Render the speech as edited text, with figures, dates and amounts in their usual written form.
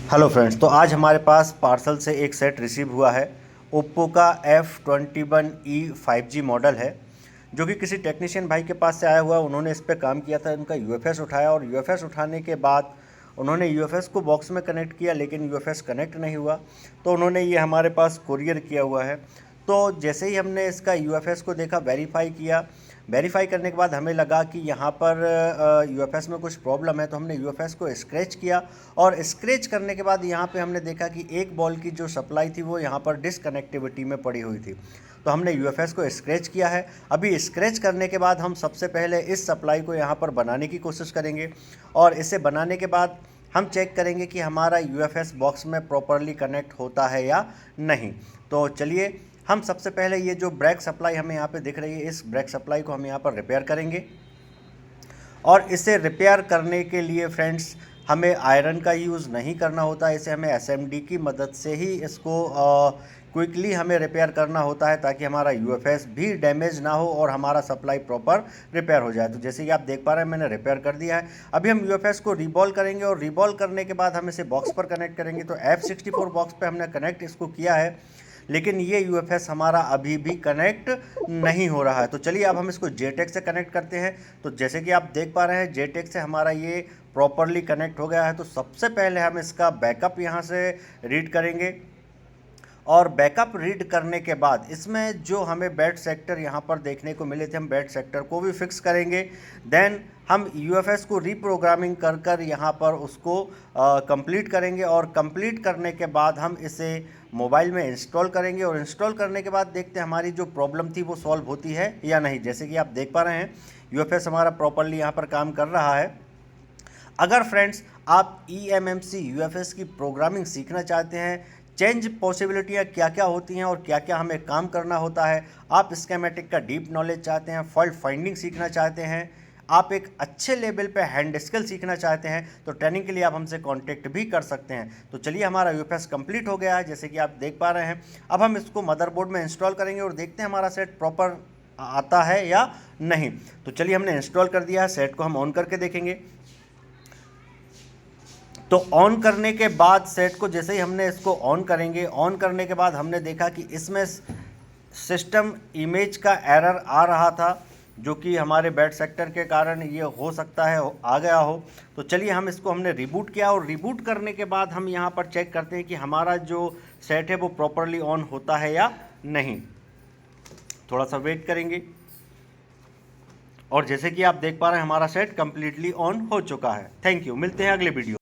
Hello friends, तो आज हमारे पास पार्सल से एक सेट रिसीव हुआ है। ओप्पो का F21e 5G मॉडल है, जो कि किसी टेक्नीशियन भाई के पास से आया हुआ। उन्होंने इस पे काम किया था, उनका यूएफएस उठाया और यूएफएस उठाने के बाद उन्होंने यूएफएस को बॉक्स में कनेक्ट किया, लेकिन यूएफएस कनेक्ट नहीं हुआ। तो उन्होंने ये हमारे पास कुरियर किया हुआ है। तो जैसे ही हमने इसका यूएफएस को देखा, वेरीफाई किया, वेरीफाई करने के बाद हमें लगा कि यहाँ पर यूएफएस में कुछ प्रॉब्लम है। तो हमने यूएफएस को स्क्रैच किया और स्क्रैच करने के बाद यहाँ पे हमने देखा कि एक बॉल की जो सप्लाई थी वो यहाँ पर डिसकनेक्टिविटी में पड़ी हुई थी। तो हमने यूएफएस को स्क्रैच किया है। अभी स्क्रैच करने के बाद हम सबसे पहले इस सप्लाई को यहाँ पर बनाने की कोशिश करेंगे और इसे बनाने के बाद हम चेक करेंगे कि हमारा यूएफएस बॉक्स में प्रॉपरली कनेक्ट होता है या नहीं। तो चलिए, हम सबसे पहले ये जो ब्रेक सप्लाई हमें यहाँ पे दिख रही है, इस ब्रेक सप्लाई को हम यहाँ पर रिपेयर करेंगे। और इसे रिपेयर करने के लिए फ्रेंड्स, हमें आयरन का यूज़ नहीं करना होता। इसे हमें एसएमडी की मदद से ही इसको क्विकली हमें रिपेयर करना होता है, ताकि हमारा यूएफएस भी डैमेज ना हो और हमारा सप्लाई प्रॉपर रिपेयर हो जाए। तो जैसे कि आप देख पा रहे हैं, मैंने रिपेयर कर दिया है। अभी हम यूएफएस को रीबॉल करेंगे और रीबॉल करने के बाद हम इसे बॉक्स पर कनेक्ट करेंगे। तो F64 बॉक्स पर हमने कनेक्ट इसको किया है, लेकिन ये यूएफएस हमारा अभी भी कनेक्ट नहीं हो रहा है। तो चलिए, अब हम इसको JTAG से कनेक्ट करते हैं। तो जैसे कि आप देख पा रहे हैं, JTAG से हमारा ये प्रॉपरली कनेक्ट हो गया है। तो सबसे पहले हम इसका बैकअप यहाँ से रीड करेंगे और बैकअप रीड करने के बाद इसमें जो हमें बैड सेक्टर यहाँ पर देखने को मिले थे, हम बैड सेक्टर को भी फिक्स करेंगे। देन हम यूएफएस को रीप्रोग्रामिंग कर यहाँ पर उसको कंप्लीट करेंगे और कंप्लीट करने के बाद हम इसे मोबाइल में इंस्टॉल करेंगे और इंस्टॉल करने के बाद देखते हैं हमारी जो प्रॉब्लम थी वो सॉल्व होती है या नहीं। जैसे कि आप देख पा रहे हैं, यूएफएस हमारा प्रॉपरली यहाँ पर काम कर रहा है। अगर फ्रेंड्स आप eMMC यूएफएस की प्रोग्रामिंग सीखना चाहते हैं, चेंज पॉसिबिलिटियाँ क्या क्या होती हैं और क्या क्या हमें काम करना होता है, आप स्कीमेटिक का डीप नॉलेज चाहते हैं, फॉल्ट फाइंडिंग सीखना चाहते हैं, आप एक अच्छे लेवल पे हैंड स्किल सीखना चाहते हैं, तो ट्रेनिंग के लिए आप हमसे कांटेक्ट भी कर सकते हैं। तो चलिए, हमारा यूएफएस कंप्लीट हो गया है, जैसे कि आप देख पा रहे हैं। अब हम इसको मदरबोर्ड में इंस्टॉल करेंगे और देखते हैं हमारा सेट प्रॉपर आता है या नहीं। तो चलिए, हमने इंस्टॉल कर दिया है, सेट को हम ऑन करके देखेंगे। तो ऑन करने के बाद सेट को जैसे ही हमने इसको ऑन करेंगे, ऑन करने के बाद हमने देखा कि इसमें सिस्टम इमेज का एरर आ रहा था, जो कि हमारे बैड सेक्टर के कारण ये हो सकता है आ गया हो। तो चलिए, हम इसको हमने रिबूट किया और रिबूट करने के बाद हम यहाँ पर चेक करते हैं कि हमारा जो सेट है वो प्रॉपरली ऑन होता है या नहीं। थोड़ा सा वेट करेंगे और जैसे कि आप देख पा रहे हैं, हमारा सेट कम्प्लीटली ऑन हो चुका है। थैंक यू, मिलते हैं अगले वीडियो।